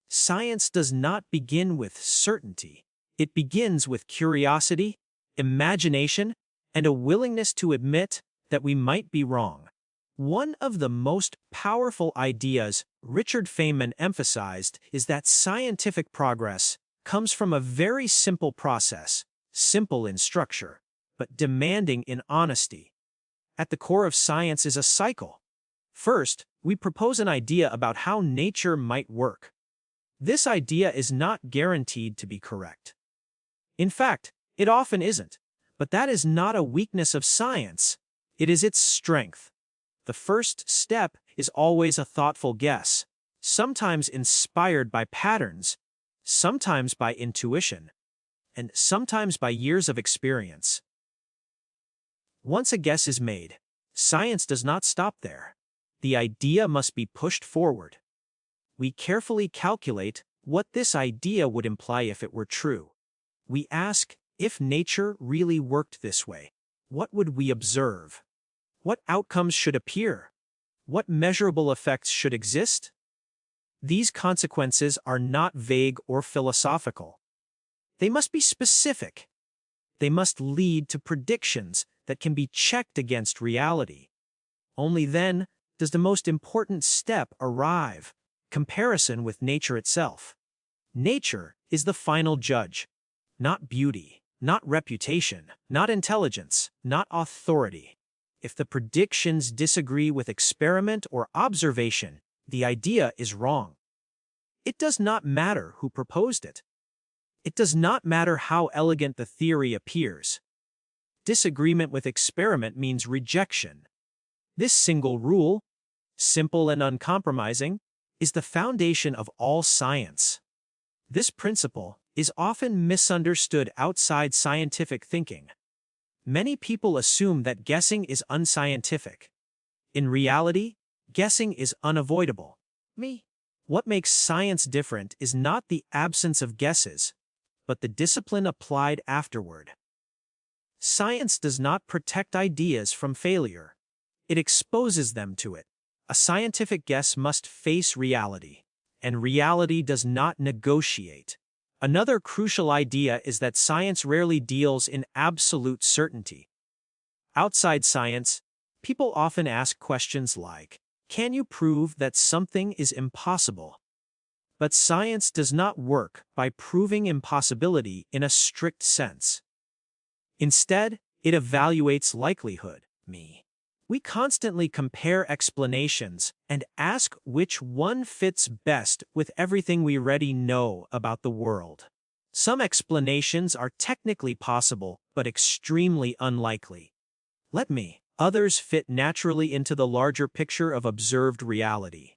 Science does not begin with certainty. It begins with curiosity, imagination, and a willingness to admit that we might be wrong. One of the most powerful ideas Richard Feynman emphasized is that scientific progress comes from a very simple process, simple in structure, but demanding in honesty. At the core of science is a cycle. First, we propose an idea about how nature might work. This idea is not guaranteed to be correct. In fact, it often isn't, but that is not a weakness of science. It is its strength. The first step is always a thoughtful guess, sometimes inspired by patterns, sometimes by intuition, and sometimes by years of experience. Once a guess is made, science does not stop there. The idea must be pushed forward. We carefully calculate what this idea would imply if it were true. We ask, if nature really worked this way, what would we observe? What outcomes should appear? What measurable effects should exist? These consequences are not vague or philosophical. They must be specific. They must lead to predictions that can be checked against reality. Only then does the most important step arrive: comparison with nature itself. Nature is the final judge. Not beauty, not reputation, not intelligence, not authority. If the predictions disagree with experiment or observation, the idea is wrong. It does not matter who proposed it. It does not matter how elegant the theory appears. Disagreement with experiment means rejection. This single rule, simple and uncompromising, is the foundation of all science. This principle is often misunderstood outside scientific thinking. Many people assume that guessing is unscientific. In reality, guessing is unavoidable. What makes science different is not the absence of guesses, but the discipline applied afterward. Science does not protect ideas from failure. It exposes them to it. A scientific guess must face reality, and reality does not negotiate. Another crucial idea is that science rarely deals in absolute certainty. Outside science, people often ask questions like, can you prove that something is impossible? But science does not work by proving impossibility in a strict sense. Instead, it evaluates likelihood. We constantly compare explanations and ask which one fits best with everything we already know about the world. Some explanations are technically possible, but extremely unlikely. Others fit naturally into the larger picture of observed reality.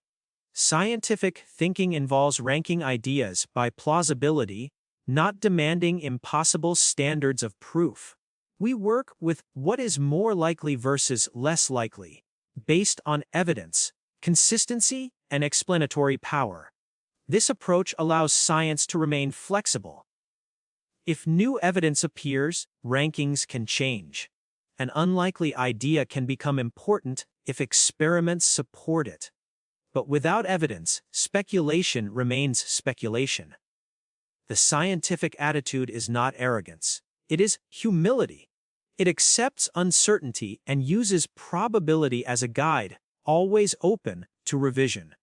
Scientific thinking involves ranking ideas by plausibility, not demanding impossible standards of proof. We work with what is more likely versus less likely, based on evidence, consistency, and explanatory power. This approach allows science to remain flexible. If new evidence appears, rankings can change. An unlikely idea can become important if experiments support it. But without evidence, speculation remains speculation. The scientific attitude is not arrogance. It is humility. It accepts uncertainty and uses probability as a guide, always open to revision.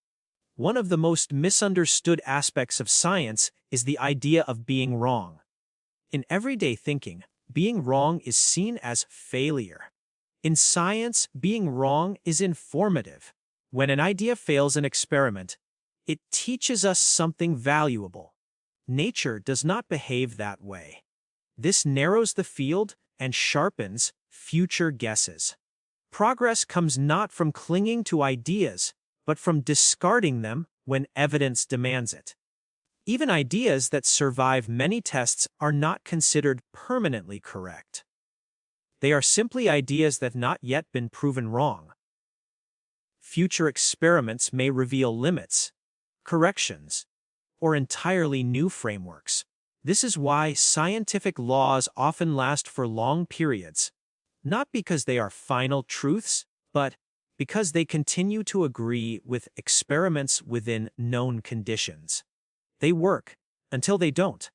One of the most misunderstood aspects of science is the idea of being wrong. In everyday thinking, being wrong is seen as failure. In science, being wrong is informative. When an idea fails an experiment, it teaches us something valuable. Nature does not behave that way. This narrows the field and sharpens future guesses. Progress comes not from clinging to ideas, but from discarding them when evidence demands it. Even ideas that survive many tests are not considered permanently correct. They are simply ideas that have not yet been proven wrong. Future experiments may reveal limits, corrections, or entirely new frameworks. This is why scientific laws often last for long periods, not because they are final truths, but because they continue to agree with experiments within known conditions. They work until they don't.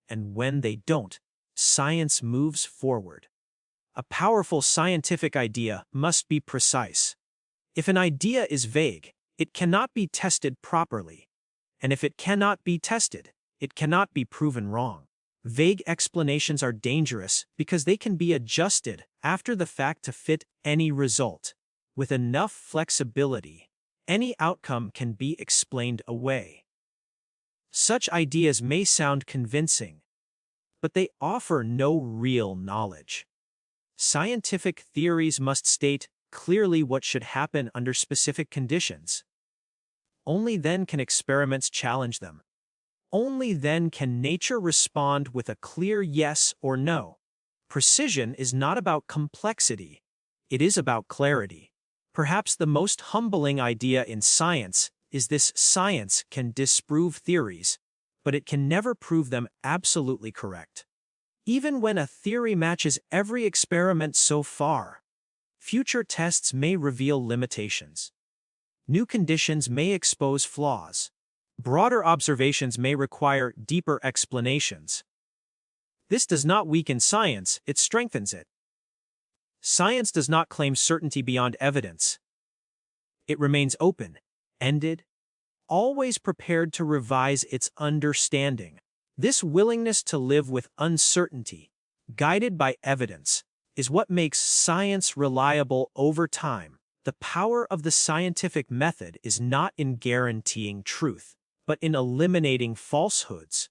And when they don't, science moves forward. A powerful scientific idea must be precise. If an idea is vague, it cannot be tested properly. And if it cannot be tested, it cannot be proven wrong. Vague explanations are dangerous because they can be adjusted after the fact to fit any result. With enough flexibility, any outcome can be explained away. Such ideas may sound convincing, but they offer no real knowledge. Scientific theories must state clearly what should happen under specific conditions. Only then can experiments challenge them. Only then can nature respond with a clear yes or no. Precision is not about complexity. It is about clarity. Perhaps the most humbling idea in science is this: science can disprove theories, but it can never prove them absolutely correct. Even when a theory matches every experiment so far, future tests may reveal limitations. New conditions may expose flaws. Broader observations may require deeper explanations. This does not weaken science, it strengthens it. Science does not claim certainty beyond evidence. It remains open-ended, always prepared to revise its understanding. This willingness to live with uncertainty, guided by evidence, is what makes science reliable over time. The power of the scientific method is not in guaranteeing truth, but in eliminating falsehoods.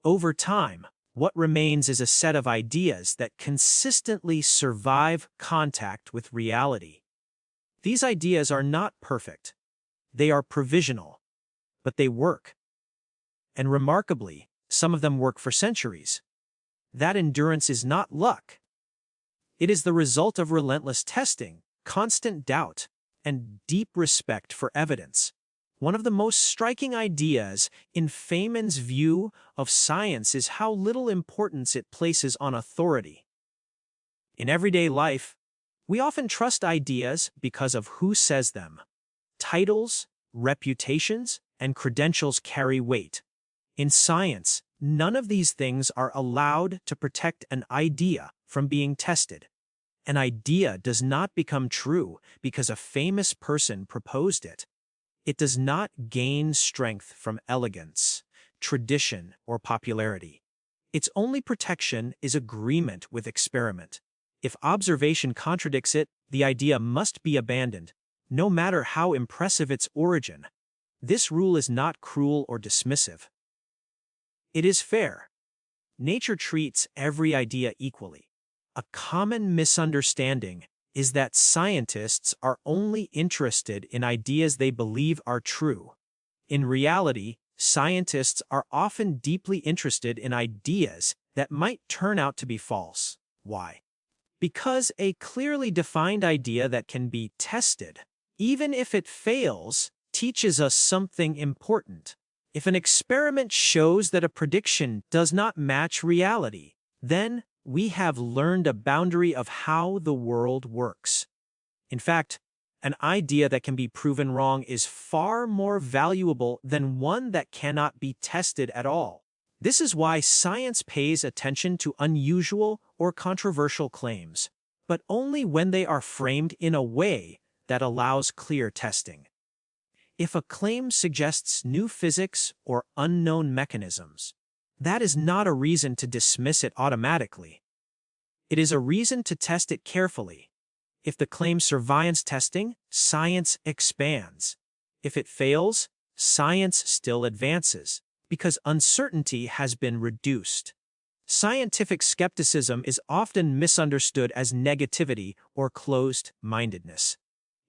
Over time, what remains is a set of ideas that consistently survive contact with reality. These ideas are not perfect. They are provisional, but they work. And remarkably, some of them work for centuries. That endurance is not luck. It is the result of relentless testing, constant doubt, and deep respect for evidence. One of the most striking ideas in Feynman's view of science is how little importance it places on authority. In everyday life, we often trust ideas because of who says them. Titles, reputations, and credentials carry weight. In science, none of these things are allowed to protect an idea from being tested. An idea does not become true because a famous person proposed it. It does not gain strength from elegance, tradition, or popularity. Its only protection is agreement with experiment. If observation contradicts it, the idea must be abandoned, no matter how impressive its origin. This rule is not cruel or dismissive. It is fair. Nature treats every idea equally. A common misunderstanding is that scientists are only interested in ideas they believe are true. In reality, scientists are often deeply interested in ideas that might turn out to be false. Why? Because a clearly defined idea that can be tested, even if it fails, teaches us something important. If an experiment shows that a prediction does not match reality, then we have learned a boundary of how the world works. In fact, an idea that can be proven wrong is far more valuable than one that cannot be tested at all. This is why science pays attention to unusual or controversial claims, but only when they are framed in a way that allows clear testing. If a claim suggests new physics or unknown mechanisms, that is not a reason to dismiss it automatically. It is a reason to test it carefully. If the claim survives testing, science expands. If it fails, science still advances, because uncertainty has been reduced. Scientific skepticism is often misunderstood as negativity or closed-mindedness.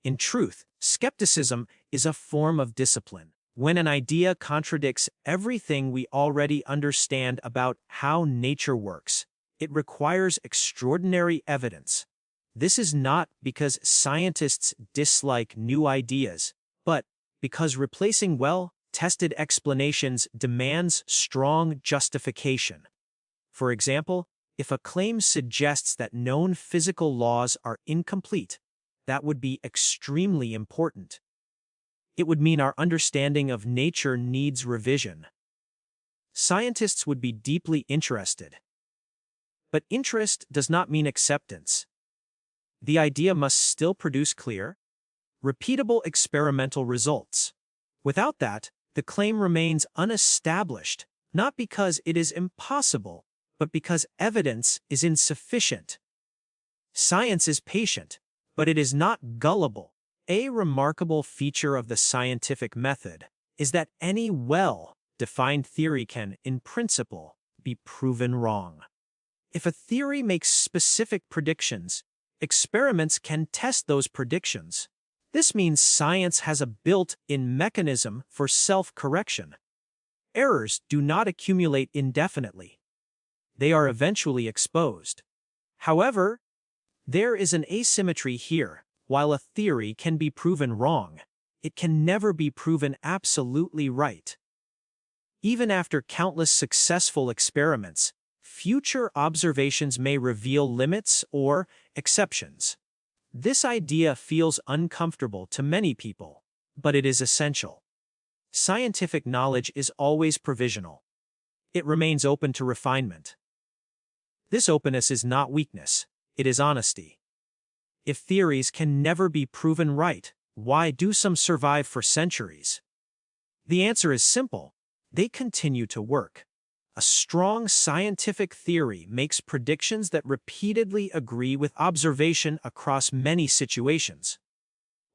In truth, skepticism is a form of discipline. When an idea contradicts everything we already understand about how nature works, it requires extraordinary evidence. This is not because scientists dislike new ideas, but because replacing well-tested explanations demands strong justification. For example, if a claim suggests that known physical laws are incomplete, that would be extremely important. It would mean our understanding of nature needs revision. scientists would be deeply interested. But interest does not mean acceptance. The idea must still produce clear, repeatable experimental results. Without that, the claim remains unestablished, not because it is impossible, but because evidence is insufficient. Science is patient, but it is not gullible. A remarkable feature of the scientific method is that any well-defined theory can, in principle, be proven wrong. If a theory makes specific predictions, experiments can test those predictions. This means science has a built-in mechanism for self-correction. Errors do not accumulate indefinitely. They are eventually exposed. However, there is an asymmetry here. While a theory can be proven wrong, it can never be proven absolutely right. Even after countless successful experiments, future observations may reveal limits or exceptions. This idea feels uncomfortable to many people, but it is essential. Scientific knowledge is always provisional. It remains open to refinement. This openness is not weakness, it is honesty. If theories can never be proven right, why do some survive for centuries? The answer is simple. They continue to work. A strong scientific theory makes predictions that repeatedly agree with observation across many situations.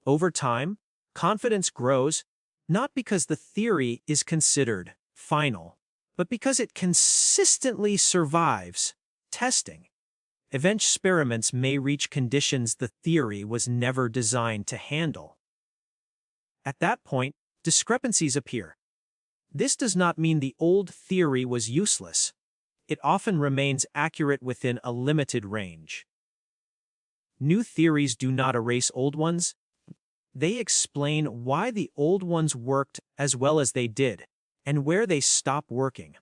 Over time, confidence grows, not because the theory is considered final, but because it consistently survives testing. Experiments may reach conditions the theory was never designed to handle. At that point, discrepancies appear. This does not mean the old theory was useless. It often remains accurate within a limited range. New theories do not erase old ones. They explain why the old ones worked as well as they did, and where they stopped working.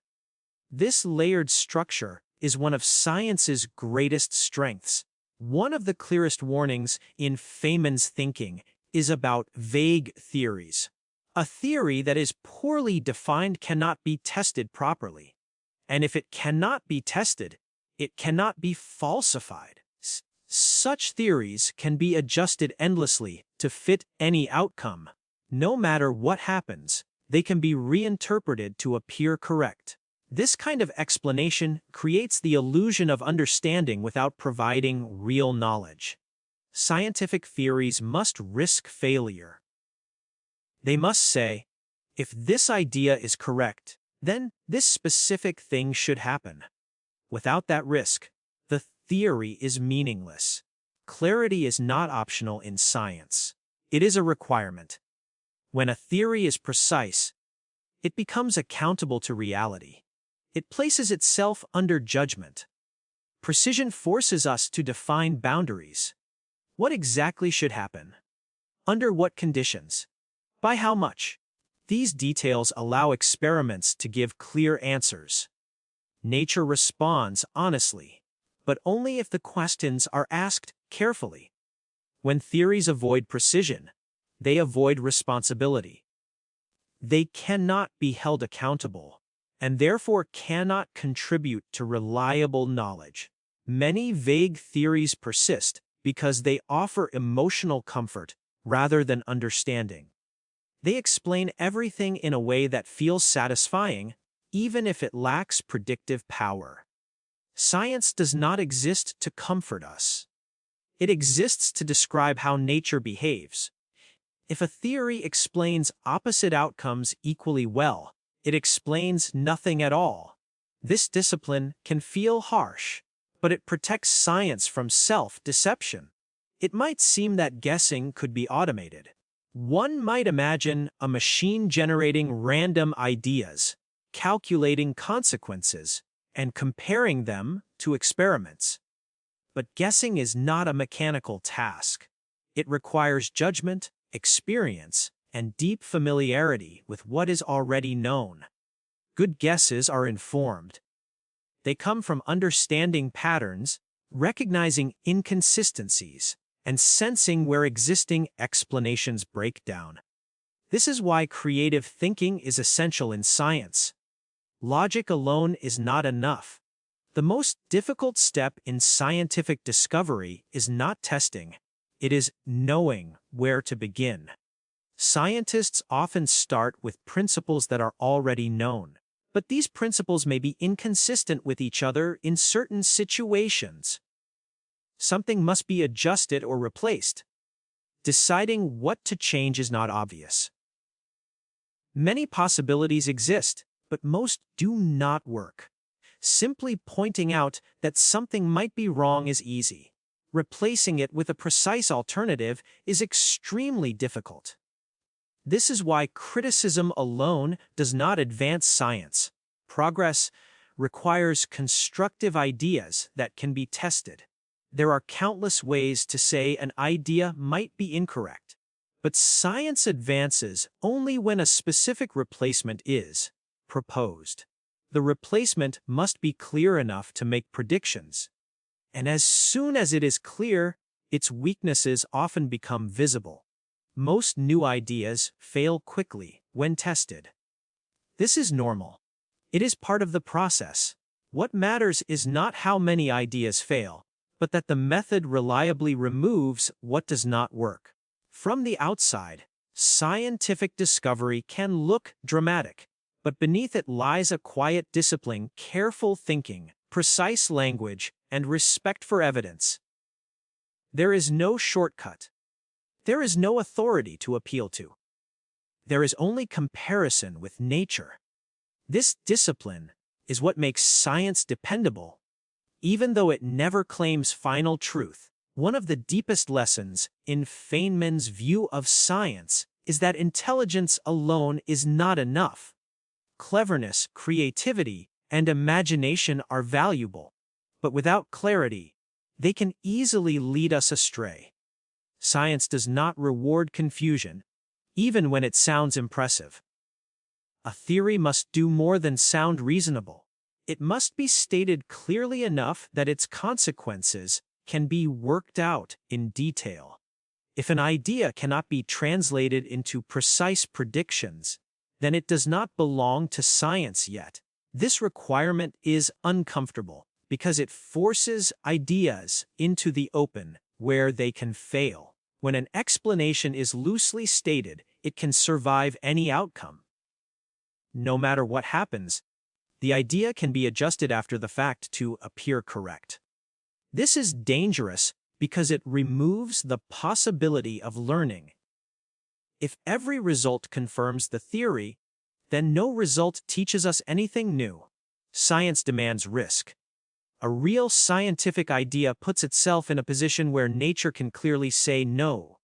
This layered structure is one of science's greatest strengths. One of the clearest warnings in Feynman's thinking is about vague theories. A theory that is poorly defined cannot be tested properly. And if it cannot be tested, it cannot be falsified. Such theories can be adjusted endlessly to fit any outcome. No matter what happens, they can be reinterpreted to appear correct. This kind of explanation creates the illusion of understanding without providing real knowledge. Scientific theories must risk failure. They must say, if this idea is correct, then this specific thing should happen. Without that risk, the theory is meaningless. Clarity is not optional in science. It is a requirement. When a theory is precise, it becomes accountable to reality. It places itself under judgment. Precision forces us to define boundaries. What exactly should happen? Under what conditions? By how much? These details allow experiments to give clear answers. Nature responds honestly, but only if the questions are asked carefully. When theories avoid precision, they avoid responsibility. They cannot be held accountable, and therefore cannot contribute to reliable knowledge. Many vague theories persist because they offer emotional comfort rather than understanding. They explain everything in a way that feels satisfying, even if it lacks predictive power. Science does not exist to comfort us. It exists to describe how nature behaves. If a theory explains opposite outcomes equally well, it explains nothing at all. This discipline can feel harsh, but it protects science from self-deception. It might seem that guessing could be automated. One might imagine a machine generating random ideas, calculating consequences, and comparing them to experiments. But guessing is not a mechanical task. It requires judgment, experience, and deep familiarity with what is already known. Good guesses are informed. They come from understanding patterns, recognizing inconsistencies, and sensing where existing explanations break down. This is why creative thinking is essential in science. Logic alone is not enough. The most difficult step in scientific discovery is not testing. It is knowing where to begin. Scientists often start with principles that are already known, but these principles may be inconsistent with each other in certain situations. Something must be adjusted or replaced. Deciding what to change is not obvious. Many possibilities exist, but most do not work. Simply pointing out that something might be wrong is easy. Replacing it with a precise alternative is extremely difficult. This is why criticism alone does not advance science. Progress requires constructive ideas that can be tested. There are countless ways to say an idea might be incorrect, but science advances only when a specific replacement is proposed. The replacement must be clear enough to make predictions, and as soon as it is clear, its weaknesses often become visible. Most new ideas fail quickly when tested. This is normal. It is part of the process. What matters is not how many ideas fail, but that the method reliably removes what does not work. From the outside, scientific discovery can look dramatic, but beneath it lies a quiet discipline, careful thinking, precise language, and respect for evidence. There is no shortcut. There is no authority to appeal to. There is only comparison with nature. This discipline is what makes science dependable. Even though it never claims final truth, one of the deepest lessons in Feynman's view of science is that intelligence alone is not enough. Cleverness, creativity, and imagination are valuable, but without clarity, they can easily lead us astray. Science does not reward confusion, even when it sounds impressive. A theory must do more than sound reasonable. It must be stated clearly enough that its consequences can be worked out in detail. If an idea cannot be translated into precise predictions, then it does not belong to science yet. This requirement is uncomfortable because it forces ideas into the open where they can fail. When an explanation is loosely stated, it can survive any outcome. No matter what happens, the idea can be adjusted after the fact to appear correct. This is dangerous because it removes the possibility of learning. If every result confirms the theory, then no result teaches us anything new. Science demands risk. A real scientific idea puts itself in a position where nature can clearly say no.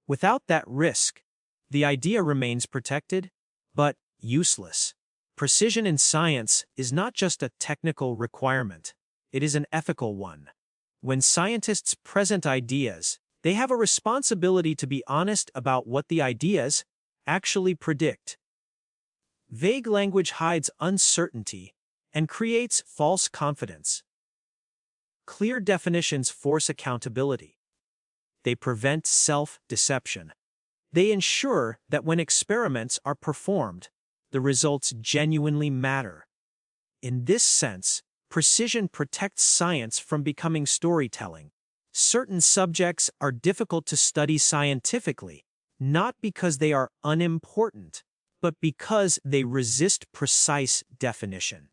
Without that risk, the idea remains protected, but useless. Precision in science is not just a technical requirement, it is an ethical one. When scientists present ideas, they have a responsibility to be honest about what the ideas actually predict. Vague language hides uncertainty and creates false confidence. Clear definitions force accountability. They prevent self-deception. They ensure that when experiments are performed, the results genuinely matter. In this sense, precision protects science from becoming storytelling. Certain subjects are difficult to study scientifically, not because they are unimportant, but because they resist precise definition.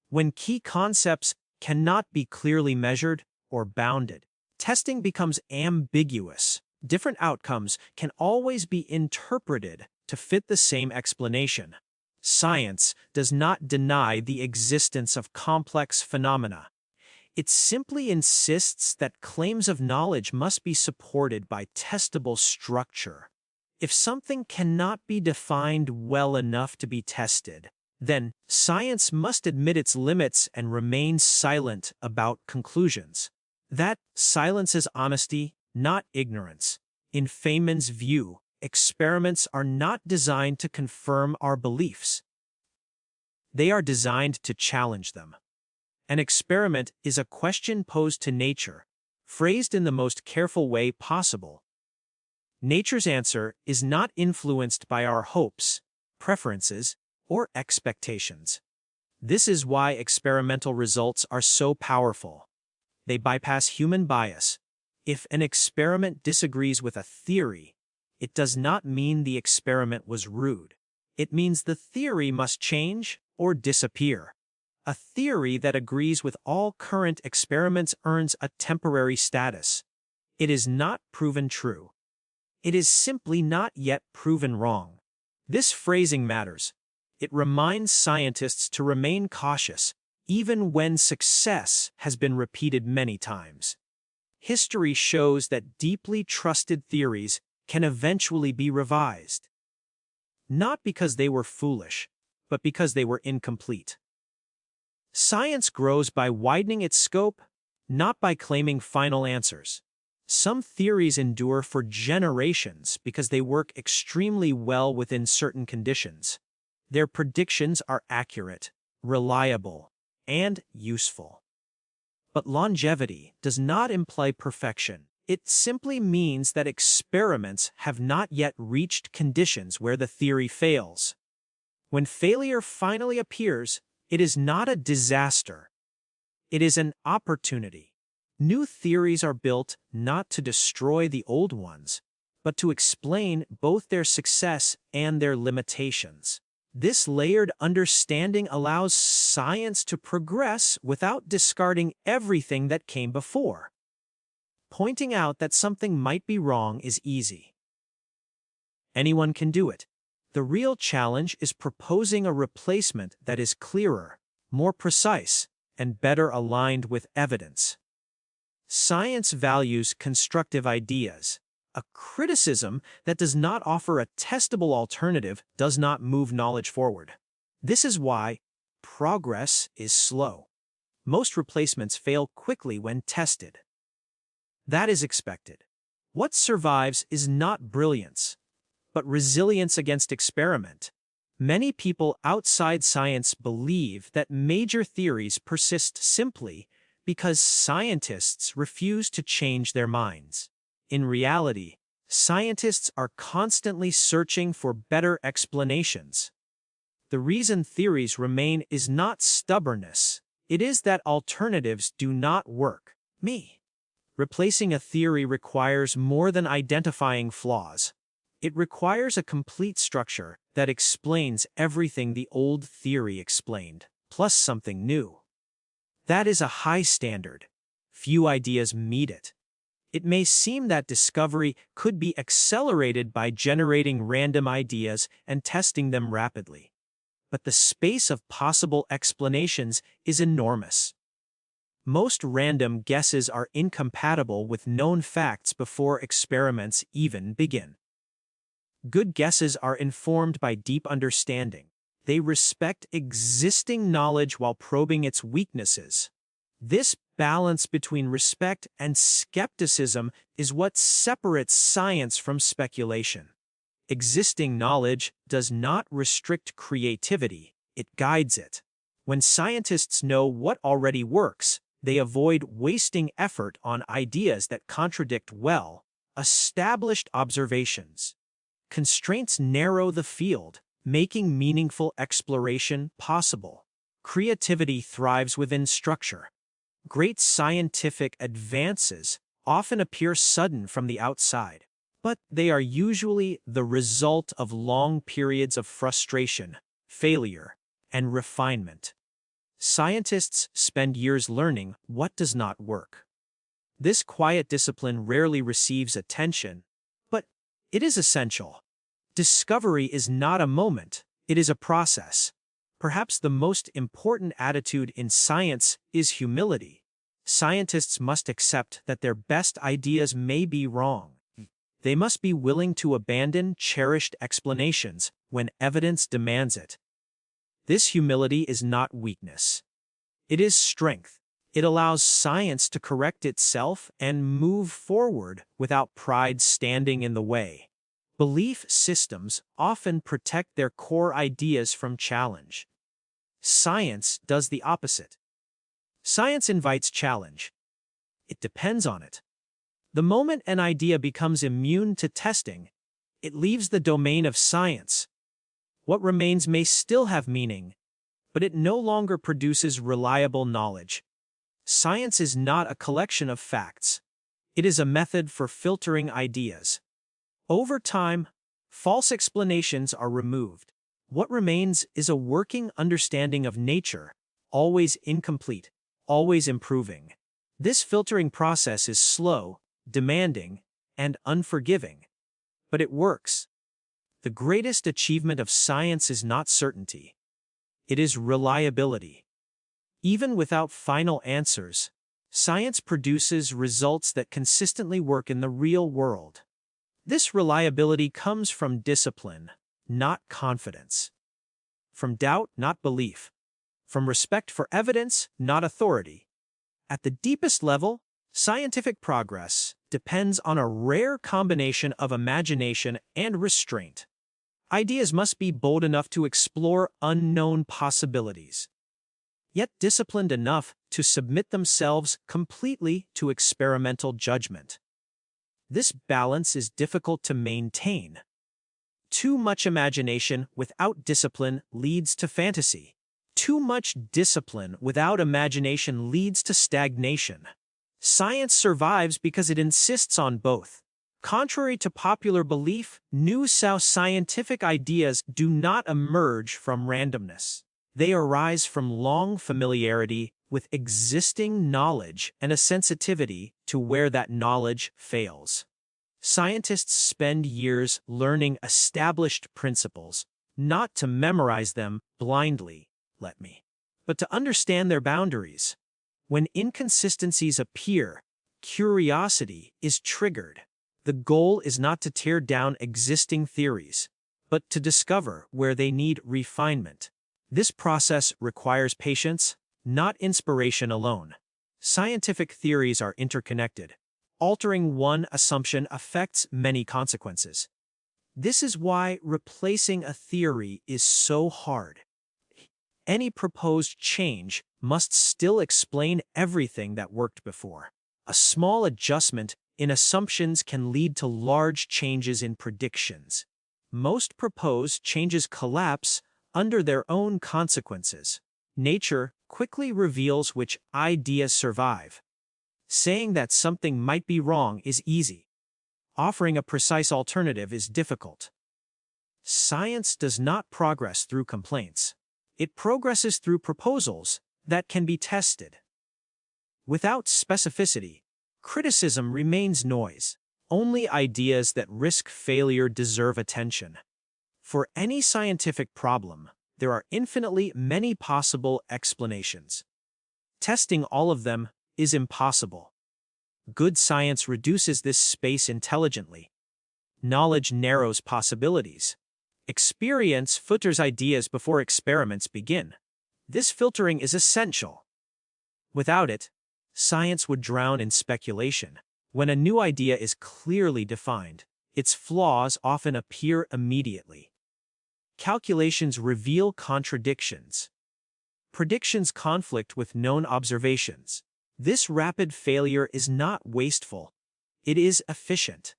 When key concepts cannot be clearly measured or bounded, testing becomes ambiguous. Different outcomes can always be interpreted to fit the same explanation. Science does not deny the existence of complex phenomena. It simply insists that claims of knowledge must be supported by testable structure. If something cannot be defined well enough to be tested, then science must admit its limits and remain silent about conclusions. That silence is honesty, not ignorance. In Feynman's view, experiments are not designed to confirm our beliefs. They are designed to challenge them. An experiment is a question posed to nature, phrased in the most careful way possible. Nature's answer is not influenced by our hopes, preferences, or expectations. This is why experimental results are so powerful. They bypass human bias. If an experiment disagrees with a theory, it does not mean the experiment was rude. It means the theory must change or disappear. A theory that agrees with all current experiments earns a temporary status. It is not proven true. It is simply not yet proven wrong. This phrasing matters. It reminds scientists to remain cautious, even when success has been repeated many times. History shows that deeply trusted theories can eventually be revised. Not because they were foolish, but because they were incomplete. Science grows by widening its scope, not by claiming final answers. Some theories endure for generations because they work extremely well within certain conditions. Their predictions are accurate, reliable, and useful. But longevity does not imply perfection. It simply means that experiments have not yet reached conditions where the theory fails. When failure finally appears, it is not a disaster. It is an opportunity. New theories are built not to destroy the old ones, but to explain both their success and their limitations. This layered understanding allows science to progress without discarding everything that came before. Pointing out that something might be wrong is easy. Anyone can do it. The real challenge is proposing a replacement that is clearer, more precise, and better aligned with evidence. Science values constructive ideas. A criticism that does not offer a testable alternative does not move knowledge forward. This is why progress is slow. Most replacements fail quickly when tested. That is expected. What survives is not brilliance, but resilience against experiment. Many people outside science believe that major theories persist simply because scientists refuse to change their minds. In reality, scientists are constantly searching for better explanations. The reason theories remain is not stubbornness. It is that alternatives do not work. Replacing a theory requires more than identifying flaws. It requires a complete structure that explains everything the old theory explained, plus something new. That is a high standard. Few ideas meet it. It may seem that discovery could be accelerated by generating random ideas and testing them rapidly. But the space of possible explanations is enormous. Most random guesses are incompatible with known facts before experiments even begin. Good guesses are informed by deep understanding. They respect existing knowledge while probing its weaknesses. This balance between respect and skepticism is what separates science from speculation. Existing knowledge does not restrict creativity, it guides it. When scientists know what already works, they avoid wasting effort on ideas that contradict well-established observations. Constraints narrow the field, making meaningful exploration possible. Creativity thrives within structure. Great scientific advances often appear sudden from the outside, but they are usually the result of long periods of frustration, failure, and refinement. Scientists spend years learning what does not work. This quiet discipline rarely receives attention, but it is essential. Discovery is not a moment, it is a process. Perhaps the most important attitude in science is humility. Scientists must accept that their best ideas may be wrong. They must be willing to abandon cherished explanations when evidence demands it. This humility is not weakness. It is strength. It allows science to correct itself and move forward without pride standing in the way. Belief systems often protect their core ideas from challenge. Science does the opposite. Science invites challenge. It depends on it. The moment an idea becomes immune to testing, it leaves the domain of science. What remains may still have meaning, but it no longer produces reliable knowledge. Science is not a collection of facts. It is a method for filtering ideas. Over time, false explanations are removed. What remains is a working understanding of nature, always incomplete, always improving. This filtering process is slow, demanding, and unforgiving, but it works. The greatest achievement of science is not certainty. It is reliability. Even without final answers, science produces results that consistently work in the real world. This reliability comes from discipline, not confidence. From doubt, not belief. From respect for evidence, not authority. At the deepest level, scientific progress depends on a rare combination of imagination and restraint. Ideas must be bold enough to explore unknown possibilities, yet disciplined enough to submit themselves completely to experimental judgment. This balance is difficult to maintain. Too much imagination without discipline leads to fantasy. Too much discipline without imagination leads to stagnation. Science survives because it insists on both. Contrary to popular belief, new scientific ideas do not emerge from randomness. They arise from long familiarity with existing knowledge and a sensitivity to where that knowledge fails. Scientists spend years learning established principles, not to memorize them blindly, but to understand their boundaries. When inconsistencies appear, curiosity is triggered. The goal is not to tear down existing theories, but to discover where they need refinement. This process requires patience, not inspiration alone. Scientific theories are interconnected. Altering one assumption affects many consequences. This is why replacing a theory is so hard. Any proposed change must still explain everything that worked before. A small adjustment in assumptions can lead to large changes in predictions. Most proposed changes collapse under their own consequences. Nature quickly reveals which ideas survive. Saying that something might be wrong is easy. Offering a precise alternative is difficult. Science does not progress through complaints. It progresses through proposals that can be tested. Without specificity, criticism remains noise. Only ideas that risk failure deserve attention. For any scientific problem, there are infinitely many possible explanations. Testing all of them is impossible. Good science reduces this space intelligently. Knowledge narrows possibilities. Experience filters ideas before experiments begin. This filtering is essential. Without it, science would drown in speculation. When a new idea is clearly defined, its flaws often appear immediately. Calculations reveal contradictions. Predictions conflict with known observations. This rapid failure is not wasteful. It is efficient.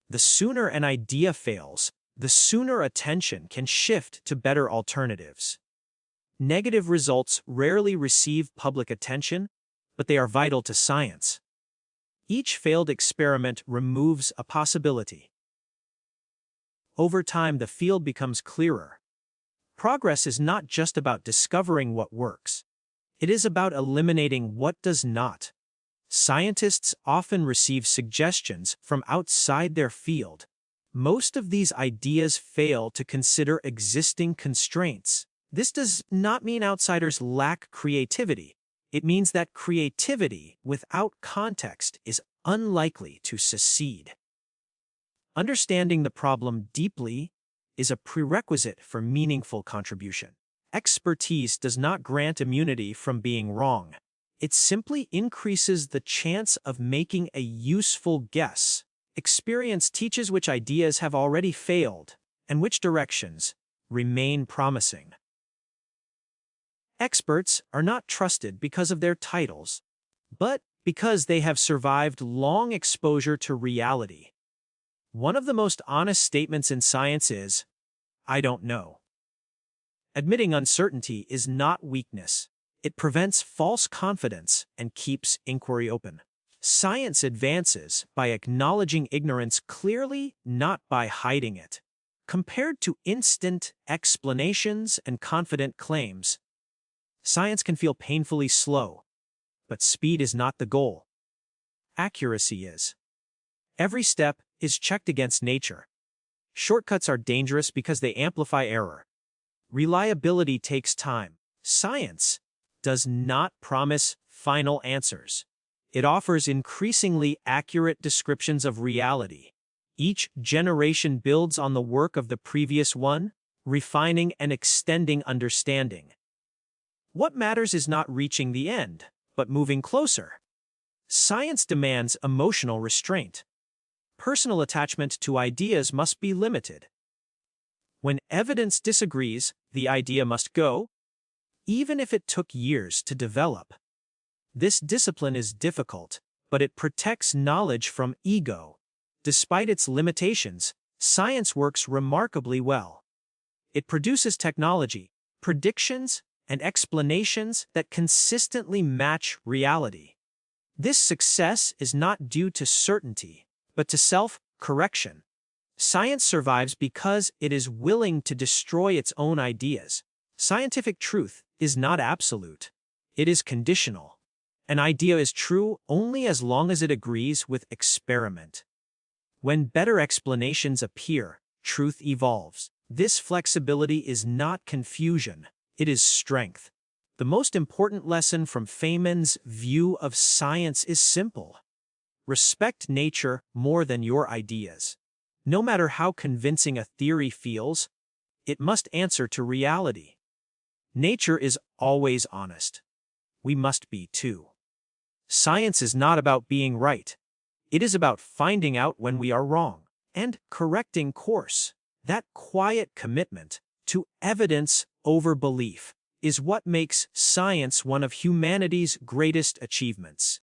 The sooner an idea fails, the sooner attention can shift to better alternatives. Negative results rarely receive public attention, but they are vital to science. Each failed experiment removes a possibility. Over time, the field becomes clearer. Progress is not just about discovering what works. It is about eliminating what does not. Scientists often receive suggestions from outside their field. Most of these ideas fail to consider existing constraints. This does not mean outsiders lack creativity. It means that creativity without context is unlikely to succeed. Understanding the problem deeply is a prerequisite for meaningful contribution. Expertise does not grant immunity from being wrong. It simply increases the chance of making a useful guess. Experience teaches which ideas have already failed and which directions remain promising. Experts are not trusted because of their titles, but because they have survived long exposure to reality. One of the most honest statements in science is, "I don't know." Admitting uncertainty is not weakness. It prevents false confidence and keeps inquiry open. Science advances by acknowledging ignorance clearly, not by hiding it. Compared to instant explanations and confident claims, science can feel painfully slow, but speed is not the goal. Accuracy is. Every step is checked against nature. Shortcuts are dangerous because they amplify error. Reliability takes time. Science does not promise final answers. It offers increasingly accurate descriptions of reality. Each generation builds on the work of the previous one, refining and extending understanding. What matters is not reaching the end, but moving closer. Science demands emotional restraint. Personal attachment to ideas must be limited. When evidence disagrees, the idea must go, even if it took years to develop. This discipline is difficult, but it protects knowledge from ego. Despite its limitations, science works remarkably well. It produces technology, predictions, and explanations that consistently match reality. This success is not due to certainty, but to self-correction. Science survives because it is willing to destroy its own ideas. Scientific truth is not absolute. It is conditional. An idea is true only as long as it agrees with experiment. When better explanations appear, truth evolves. This flexibility is not confusion, it is strength. The most important lesson from Feynman's view of science is simple. Respect nature more than your ideas. No matter how convincing a theory feels, it must answer to reality. Nature is always honest. We must be too. Science is not about being right. It is about finding out when we are wrong and correcting course. That quiet commitment to evidence over belief is what makes science one of humanity's greatest achievements.